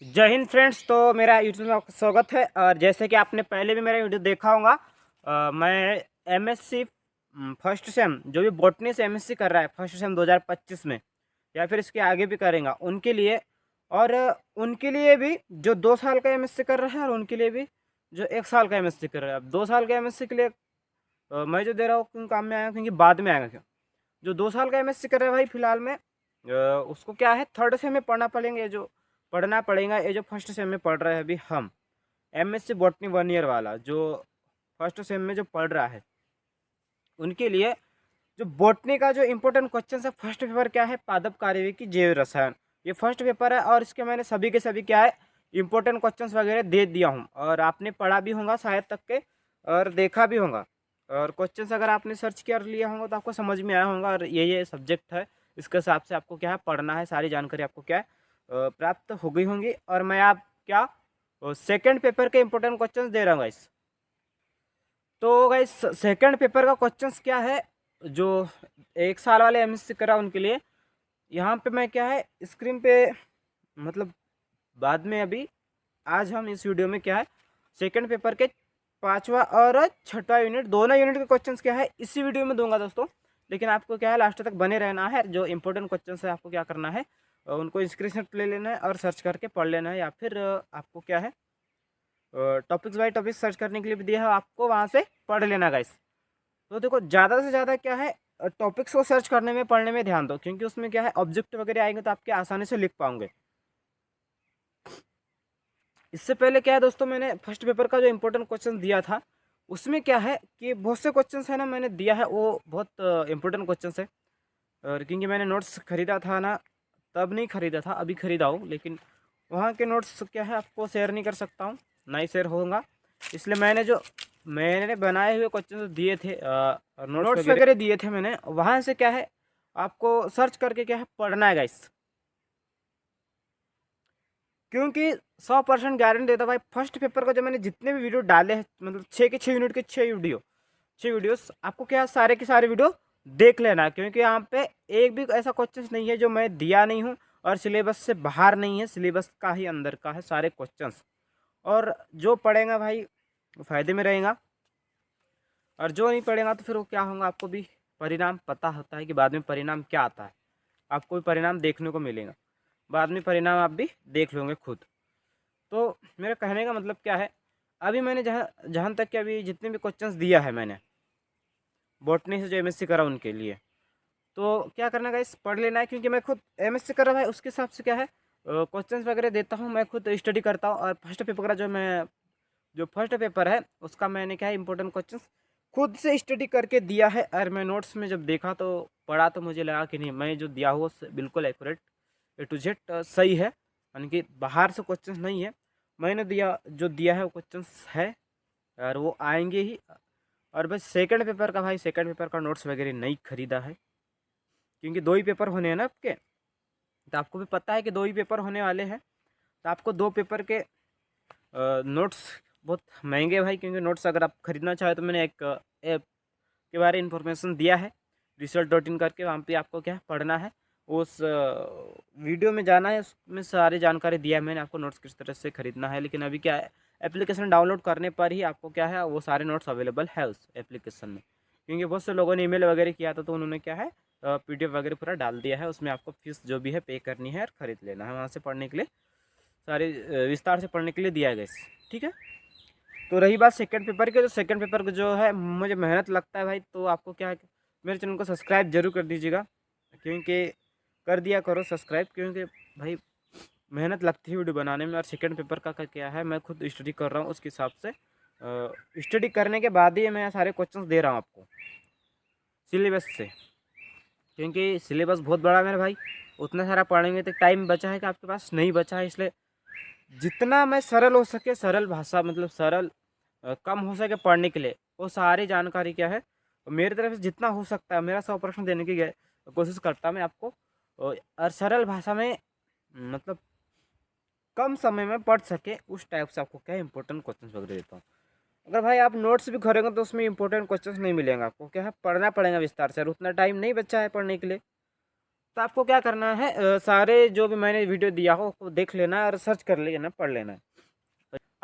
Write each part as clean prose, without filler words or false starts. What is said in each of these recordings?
जय हिंद फ्रेंड्स। तो मेरा यूट्यूब में आपका स्वागत है। और जैसे कि आपने पहले भी मेरा वीडियो देखा होगा, मैं एमएससी फर्स्ट सेम जो भी बॉटनी से एमएससी कर रहा है फर्स्ट सेम 2025 में, या फिर इसके आगे भी करेगा उनके लिए, और उनके लिए भी जो 2 साल का एमएससी कर रहा है और उनके लिए भी जो 1 साल का एमएससी कर रहा है। अब 2 साल का एमएससी के लिए मैं जो दे रहा हूँ क्यों काम में आएगा, क्योंकि बाद में आएगा। क्यों जो 2 साल का एमएससी कर रहा है भाई फिलहाल में, उसको क्या है थर्ड सेम में पढ़ना पड़ेंगे, जो पढ़ना पड़ेगा ये जो फर्स्ट सेम में पढ़ रहे हैं अभी हम। एमएससी बॉटनी 1 ईयर वाला जो फर्स्ट सेम में जो पढ़ रहा है उनके लिए जो बॉटनी का जो इंपॉर्टेंट क्वेश्चन है, फर्स्ट पेपर क्या है, पादप कार्यविधि जैव रसायन, ये फर्स्ट पेपर है। और इसके मैंने सभी के सभी क्या है इंपॉर्टेंट क्वेश्चंस वगैरह दे दिया हूँ, और आपने पढ़ा भी होगा शायद तक के, और देखा भी होगा। और क्वेश्चंस अगर आपने सर्च कर लिया होगा तो आपको समझ में आया होगा, और ये सब्जेक्ट है, इसके हिसाब से आपको क्या है पढ़ना है, सारी जानकारी आपको क्या है प्राप्त हो गई होंगी। और मैं आप क्या सेकेंड पेपर के इंपॉर्टेंट क्वेश्चंस दे रहा हूँ गाइस। तो गाइस सेकेंड पेपर का क्वेश्चंस क्या है, जो 1 साल वाले एमएससी करा उनके लिए, यहाँ पे मैं क्या है स्क्रीन पे मतलब बाद में अभी आज हम इस वीडियो में क्या है सेकंड पेपर के 5वां और 6वां यूनिट, दोनों यूनिट के क्वेश्चंस क्या है इसी वीडियो में दूंगा दोस्तों। लेकिन आपको क्या है लास्ट तक बने रहना है। जो इंपॉर्टेंट क्वेश्चंस है आपको क्या करना है, उनको स्क्रीनशॉट ले लेना है और सर्च करके पढ़ लेना है, या फिर आपको क्या है टॉपिक्स बाय टॉपिक सर्च करने के लिए भी दिया है, आपको वहाँ से पढ़ लेना गाइस। तो देखो ज़्यादा से ज़्यादा क्या है टॉपिक्स को सर्च करने में पढ़ने में ध्यान दो, क्योंकि उसमें क्या है ऑब्जेक्ट वगैरह आएंगे तो आपके आसानी से लिख पाओगे। इससे पहले क्या है दोस्तों, मैंने फर्स्ट पेपर का जो इंपॉर्टेंट क्वेश्चन दिया था उसमें क्या है कि बहुत से क्वेश्चंस है ना मैंने दिया है, वो बहुत इंपॉर्टेंट क्वेश्चंस है। और क्योंकि मैंने नोट्स खरीदा था ना, तब नहीं खरीदा था, अभी खरीदा हूँ, लेकिन वहाँ के नोट्स क्या है आपको शेयर नहीं कर सकता हूँ, ना ही शेयर होगा। इसलिए मैंने बनाए हुए क्वेश्चन दिए थे, नोट्स वगैरह दिए थे मैंने, वहाँ से क्या है आपको सर्च करके क्या है पढ़ना है गाइस। क्योंकि 100% गारंटी देता भाई, फर्स्ट पेपर का जो मैंने जितने भी वीडियो डाले हैं, मतलब 6 के 6 यूनिट के 6 वीडियोस आपको क्या सारे के सारे वीडियो देख लेना, क्योंकि यहाँ पे एक भी ऐसा क्वेश्चन नहीं है जो मैं दिया नहीं हूँ, और सिलेबस से बाहर नहीं है, सिलेबस का ही अंदर का है सारे क्वेश्चंस। और जो पढ़ेगा भाई वो फायदे में रहेगा, और जो नहीं पढ़ेगा तो फिर वो क्या होगा, आपको भी परिणाम पता होता है कि बाद में परिणाम क्या आता है, आपको भी परिणाम देखने को मिलेगा, बाद में परिणाम आप भी देख लोगे खुद। तो मेरे कहने का मतलब क्या है, अभी मैंने जहाँ जहाँ तक कि अभी जितने भी क्वेश्चंस दिया है मैंने बॉटनी से जो एमएससी करा उनके लिए, तो क्या करना गाइस पढ़ लेना है, क्योंकि मैं खुद एमएससी कर रहा है उसके हिसाब से क्या है क्वेश्चंस वगैरह देता हूँ, मैं खुद स्टडी करता हूँ। और फर्स्ट पेपर का जो फर्स्ट पेपर है उसका मैंने क्या है इंपॉर्टेंट क्वेश्चंस खुद से स्टडी करके दिया है। और मैं नोट्स में जब देखा तो पढ़ा तो मुझे लगा कि नहीं, मैं जो दिया हुआ बिल्कुल एक्यूरेट A to Z सही है, यानी कि बाहर से क्वेश्चंस नहीं है, मैंने दिया है वो क्वेश्चंस है, और वो आएंगे ही। और बस सेकंड पेपर का नोट्स वगैरह नहीं खरीदा है, क्योंकि 2 ही पेपर होने हैं ना आपके, तो आपको भी पता है कि 2 ही पेपर होने वाले हैं, तो आपको 2 पेपर के नोट्स बहुत महंगे हैं भाई। क्योंकि नोट्स अगर आप खरीदना चाहें तो मैंने एक ऐप के बारे में इंफॉर्मेशन दिया है, research.in करके, वहाँ पे आपको क्या पढ़ना है, उस वीडियो में जाना है, उसमें सारी जानकारी दिया है मैंने आपको नोट्स किस तरह से खरीदना है। लेकिन अभी क्या है एप्लीकेशन डाउनलोड करने पर ही आपको क्या है वो सारे नोट्स अवेलेबल है उस एप्लीकेशन में, क्योंकि बहुत से लोगों ने ईमेल वगैरह किया था तो उन्होंने क्या है PDF वगैरह पूरा डाल दिया है, उसमें आपको फीस जो भी है पे करनी है और ख़रीद लेना है वहाँ से पढ़ने के लिए, सारे विस्तार से पढ़ने के लिए दिया गया। ठीक है। तो रही बात सेकंड पेपर की, तो सेकंड पेपर को जो है मुझे मेहनत लगता है भाई, तो आपको क्या है मेरे चैनल को सब्सक्राइब जरूर कर दीजिएगा, क्योंकि कर दिया करो सब्सक्राइब, क्योंकि भाई मेहनत लगती है वीडियो बनाने में। और सेकंड पेपर का क्या है मैं खुद स्टडी कर रहा हूँ, उसके हिसाब से स्टडी करने के बाद ही मैं सारे क्वेश्चंस दे रहा हूँ आपको सिलेबस से, क्योंकि सिलेबस बहुत बड़ा है मेरे भाई, उतना सारा पढ़ेंगे तो टाइम बचा है कि आपके पास नहीं बचा है। इसलिए जितना मैं सरल हो सके, सरल भाषा मतलब सरल कम हो सके पढ़ने के लिए, वो सारी जानकारी क्या है मेरी तरफ से जितना हो सकता है मेरा 100% देने की कोशिश करता मैं आपको, और सरल भाषा में मतलब कम समय में पढ़ सके उस टाइप से आपको क्या है इंपॉर्टेंट क्वेश्चन वगैरह देता हूँ। अगर भाई आप नोट्स भी करेंगे तो उसमें इंपॉर्टेंट क्वेश्चंस नहीं मिलेंगे, आपको क्या है पढ़ना पड़ेगा विस्तार से, और उतना टाइम नहीं बचा है पढ़ने के लिए। तो आपको क्या करना है, सारे जो भी मैंने वीडियो दिया हो उसको देख लेना है और सर्च कर लेना, पढ़ लेना है।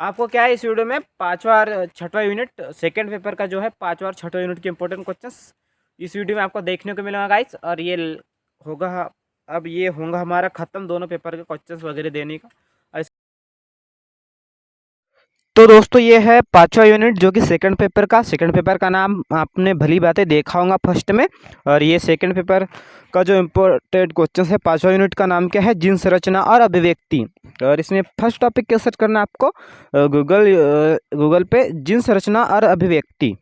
आपको क्या है, इस वीडियो में पांचवा और छठवां यूनिट सेकंड पेपर का जो है पांचवा और छठवां यूनिट के इंपॉर्टेंट क्वेश्चंस इस वीडियो में आपको देखने को मिलेगा गाइस। और ये होगा, अब ये होगा हमारा ख़त्म दोनों पेपर के क्वेश्चंस वगैरह देने का। तो दोस्तों ये है पांचवा यूनिट जो कि सेकंड पेपर का नाम आपने भली बातें देखा होगा फर्स्ट में। और ये सेकंड पेपर का जो इम्पोर्टेंट क्वेश्चन है पांचवा यूनिट का नाम क्या है, जीन संरचना और अभिव्यक्ति। और इसमें फर्स्ट टॉपिक क्या सर्च करना है आपको, गूगल पे जीन संरचना और अभिव्यक्ति।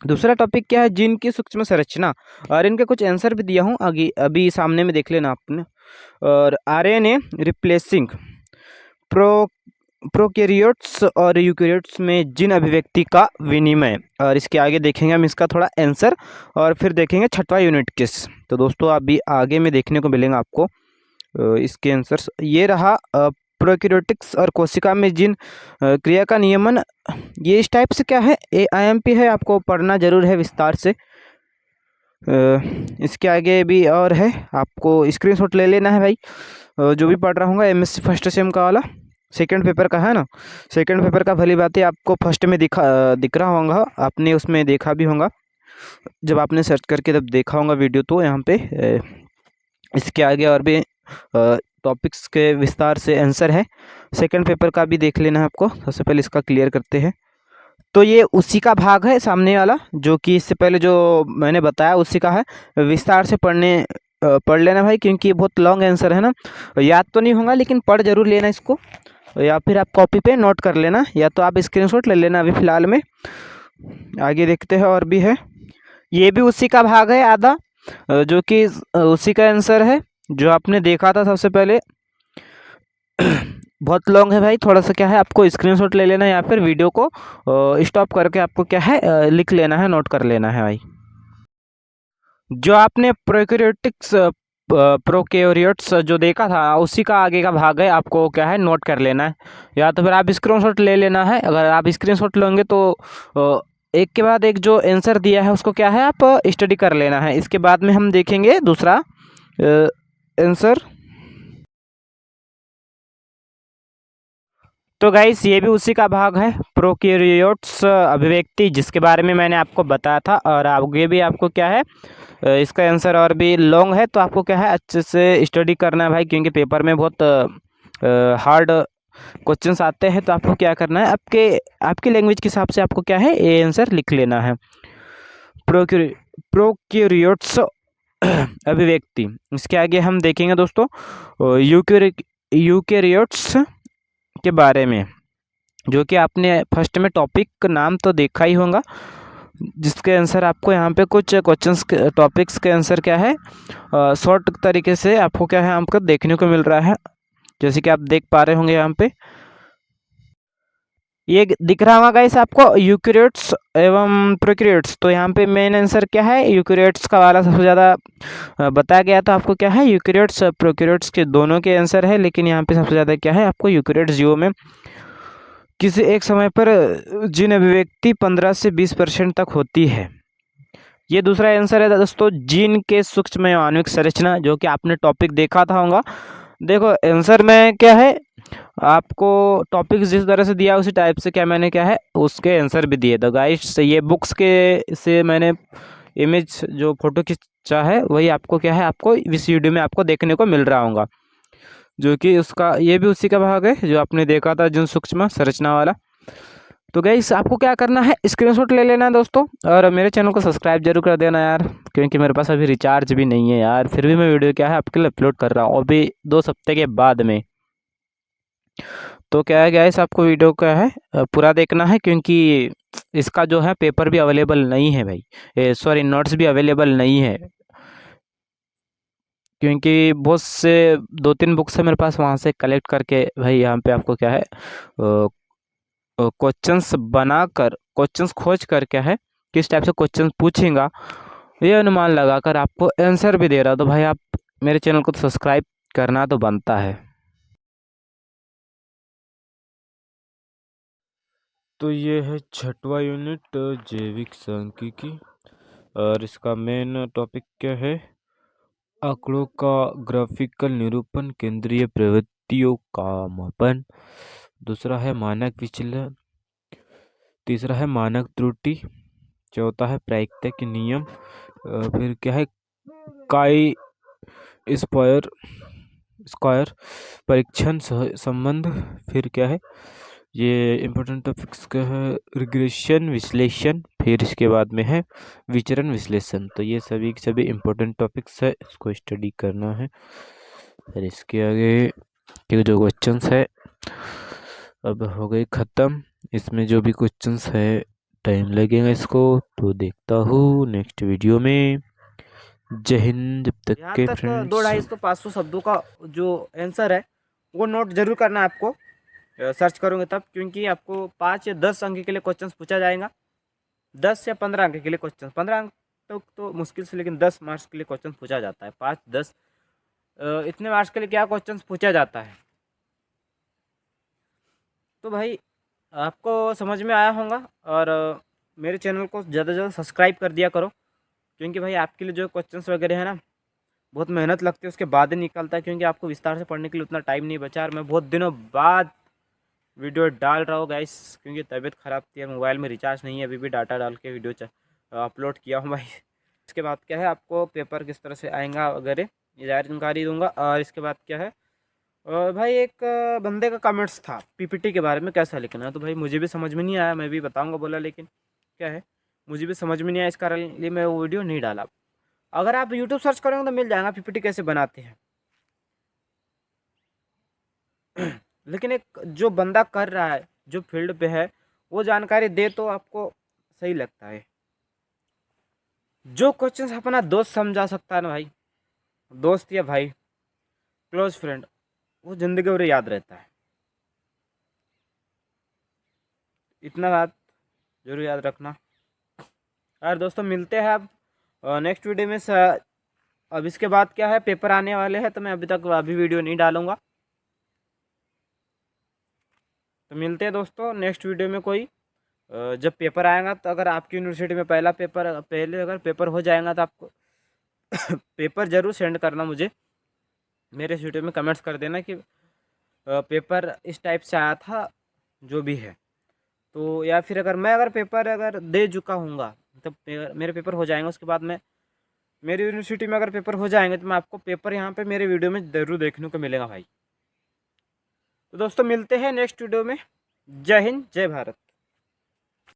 दूसरा टॉपिक क्या है, जीन की सूक्ष्म संरचना। और इनके कुछ आंसर भी दिया हूँ आगे, अभी सामने में देख लेना आपने। और आरएनए रिप्लेसिंग प्रो प्रोकैरियोट्स और यूकैरियोट्स में जीन अभिव्यक्ति का विनिमय। और इसके आगे देखेंगे हम इसका थोड़ा आंसर, और फिर देखेंगे छठवां यूनिट किस। तो दोस्तों अभी आगे में देखने को मिलेंगे आपको इसके आंसर्स। ये रहा प्रोकैरियोटिक्स और कोशिका में जीन क्रिया का नियमन। ये इस टाइप से क्या है, AIMP है, आपको पढ़ना जरूर है विस्तार से। इसके आगे भी और है, आपको स्क्रीनशॉट ले लेना है भाई। जो भी पढ़ रहा हूँ MSc फर्स्ट सेम का वाला सेकंड पेपर का है ना, सेकंड पेपर का भली बात है आपको फर्स्ट में दिख रहा होगा, आपने उसमें देखा भी होगा जब आपने सर्च करके जब देखा होगा वीडियो। तो यहाँ पे इसके आगे और भी टॉपिक्स के विस्तार से आंसर है, सेकंड पेपर का भी देख लेना है आपको। सबसे पहले इसका क्लियर करते हैं। तो ये उसी का भाग है सामने वाला, जो कि इससे पहले जो मैंने बताया उसी का है। विस्तार से पढ़ लेना भाई, क्योंकि ये बहुत लॉन्ग आंसर है ना, याद तो नहीं होगा लेकिन पढ़ जरूर लेना इसको, या फिर आप कॉपी पे नोट कर लेना, या तो आप स्क्रीनशॉट ले लेना अभी फ़िलहाल में। आगे देखते हैं और भी है, ये भी उसी का भाग है आधा, जो कि उसी का आंसर है जो आपने देखा था सबसे पहले। बहुत लॉन्ग है भाई, थोड़ा सा क्या है आपको स्क्रीनशॉट ले लेना, या फिर वीडियो को स्टॉप करके आपको क्या है लिख लेना है, नोट कर लेना है भाई। जो आपने प्रोकैरियोट्स जो देखा था उसी का आगे का भाग है, आपको क्या है नोट कर लेना है, या तो फिर आप स्क्रीनशॉट ले लेना है। अगर आप स्क्रीनशॉट लोगे तो एक के बाद एक जो आंसर दिया है उसको क्या है आप स्टडी कर लेना है। इसके बाद में हम देखेंगे दूसरा आंसर। तो गाइस ये भी उसी का भाग है, प्रोकैरियोट्स अभिव्यक्ति, जिसके बारे में मैंने आपको बताया था। और आगे भी आपको क्या है इसका आंसर और भी लॉन्ग है, तो आपको क्या है अच्छे से स्टडी करना है भाई, क्योंकि पेपर में बहुत हार्ड क्वेश्चंस आते हैं। तो आपको क्या करना है, आपके लैंग्वेज के हिसाब से आपको क्या है ये आंसर लिख लेना है। प्रोकैरियोट्स अभिव्यक्ति। इसके आगे हम देखेंगे दोस्तों यूकैरियोट्स के बारे में, जो कि आपने फर्स्ट में टॉपिक नाम तो देखा ही होगा, जिसके आंसर आपको यहाँ पे कुछ क्वेश्चंस टॉपिक्स के आंसर क्या है शॉर्ट तरीके से आपको क्या है आपको देखने को मिल रहा है, जैसे कि आप देख पा रहे होंगे यहाँ पे ये दिख रहा होगा गाइस आपको यूकैरियोट्स एवं प्रोकैरियोट्स। तो यहाँ पे मेन आंसर क्या है, यूकैरियोट्स का वाला सबसे ज़्यादा बताया गया था आपको क्या है, यूकैरियोट्स प्रोकैरियोट्स के दोनों के आंसर है, लेकिन यहाँ पे सबसे ज़्यादा क्या है आपको यूकैरियोट्स जीवो में किसी एक समय पर जीन अभिव्यक्ति 15 से 20% तक होती है। ये दूसरा आंसर है दोस्तों, जीन के सूक्ष्म आणविक संरचना, जो कि आपने टॉपिक देखा था होगा। देखो आंसर में क्या है, आपको टॉपिक जिस तरह से दिया उसी टाइप से क्या मैंने क्या है उसके आंसर भी दिए। तो गाइस ये बुक्स के से मैंने इमेज जो फोटो खींचा है वही आपको क्या है आपको इस वीडियो में आपको देखने को मिल रहा होगा, जो कि उसका ये भी उसी का भाग है जो आपने देखा था जिन सूक्ष्म संरचना वाला। तो गाइस आपको क्या करना है, स्क्रीनशॉट ले लेना है दोस्तों, और मेरे चैनल को सब्सक्राइब जरूर कर देना यार, क्योंकि मेरे पास अभी रिचार्ज भी नहीं है यार, फिर भी मैं वीडियो क्या है आपके लिए अपलोड कर रहा हूँ अभी 2 हफ्ते के बाद में। तो क्या है गाइस आपको वीडियो क्या है पूरा देखना है, क्योंकि इसका जो है पेपर भी अवेलेबल नहीं है भाई, सॉरी नोट्स भी अवेलेबल नहीं है, क्योंकि बहुत से 2-3 बुक्स है मेरे पास, वहाँ से कलेक्ट करके भाई यहाँ पे आपको क्या है क्वेश्चंस बनाकर क्वेश्चंस खोज कर क्या है किस टाइप से क्वेश्चन पूछेगा ये अनुमान लगाकर आपको आंसर भी दे रहा, तो भाई आप मेरे चैनल को तो सब्सक्राइब करना तो बनता है। तो ये है छठवां यूनिट जैविक सांख्यिकी, और इसका मेन टॉपिक क्या है, आंकड़ों का ग्राफिकल निरूपण, केंद्रीय प्रवृत्तियों का मापन। दूसरा है मानक विचलन। तीसरा है मानक त्रुटि। चौथा है प्रायिकता नियम। फिर क्या है काई स्क्वायर स्क्वायर परीक्षण संबंध। फिर क्या है ये इम्पोर्टेंट टॉपिक्स का है रिग्रेशन विश्लेषण। फिर इसके बाद में है विचरण विश्लेषण। तो ये सभी के सभी इम्पोर्टेंट टॉपिक्स है, इसको स्टडी करना है। फिर इसके आगे के जो क्वेश्चंस है अब हो गए ख़त्म। इसमें जो भी क्वेश्चंस है टाइम लगेगा इसको, तो देखता हूँ नेक्स्ट वीडियो में। जय हिंद जब तक यहाँ के तक फ्रेंड्स। 200-250 शब्दों का जो आंसर है वो नोट जरूर करना है आपको। सर्च करोगे तब, क्योंकि आपको 5 या 10 अंक के लिए क्वेश्चन पूछा जाएगा। 10 या 15 अंक के लिए क्वेश्चन, 15 अंक तक तो मुश्किल से, लेकिन 10 मार्क्स के लिए क्वेश्चन पूछा जाता है। 5-10 इतने मार्क्स के लिए क्या क्वेश्चन पूछा जाता है। तो भाई आपको समझ में आया होगा, और मेरे चैनल को ज़्यादा से ज़्यादा सब्सक्राइब कर दिया करो, क्योंकि भाई आपके लिए जो क्वेश्चंस वगैरह है ना, बहुत मेहनत लगती है, उसके बाद ही निकलता है, क्योंकि आपको विस्तार से पढ़ने के लिए उतना टाइम नहीं बचा। और मैं बहुत दिनों बाद वीडियो डाल रहा हूँ गाइस, क्योंकि तबीयत ख़राब थी, मोबाइल में रिचार्ज नहीं है, अभी भी डाटा डाल के वीडियो अपलोड किया हूँ भाई। इसके बाद क्या है, आपको पेपर किस तरह से आएगा वगैरह ये जानकारी दूंगा। और इसके बाद क्या है, और भाई एक बंदे का कमेंट्स था पीपीटी के बारे में कैसा लिखना है, तो भाई मुझे भी समझ में नहीं आया, मैं भी बताऊंगा बोला, लेकिन क्या है मुझे भी समझ में नहीं आया, इस कारण लिए मैं वो वीडियो नहीं डाला। अगर आप यूट्यूब सर्च करेंगे तो मिल जाएगा पीपीटी कैसे बनाते हैं। लेकिन एक जो बंदा कर रहा है, जो फील्ड पे है, वो जानकारी दे तो आपको सही लगता है। जो क्वेश्चन अपना दोस्त समझा सकता है ना भाई, दोस्त या भाई, क्लोज फ्रेंड, वो जिंदगी भर याद रहता है। इतना बात जरूर याद रखना। और दोस्तों मिलते हैं अब नेक्स्ट वीडियो में अब इसके बाद क्या है, पेपर आने वाले हैं, तो मैं अभी तक अभी वीडियो नहीं डालूंगा। तो मिलते हैं दोस्तों नेक्स्ट वीडियो में कोई जब पेपर आएगा। तो अगर आपकी यूनिवर्सिटी में पहले अगर पेपर हो जाएगा तो आपको पेपर ज़रूर सेंड करना मुझे, मेरे इस वीडियो में कमेंट्स कर देना कि पेपर इस टाइप से आया था, जो भी है। तो या फिर अगर पेपर दे चुका हूँगा, तब मेरे पेपर हो जाएंगे, उसके बाद मैं मेरी यूनिवर्सिटी में अगर पेपर हो जाएंगे तो मैं आपको पेपर यहाँ पे मेरे वीडियो में ज़रूर देखने को मिलेगा भाई। तो दोस्तों मिलते हैं नेक्स्ट वीडियो में। जय हिंद जय भारत।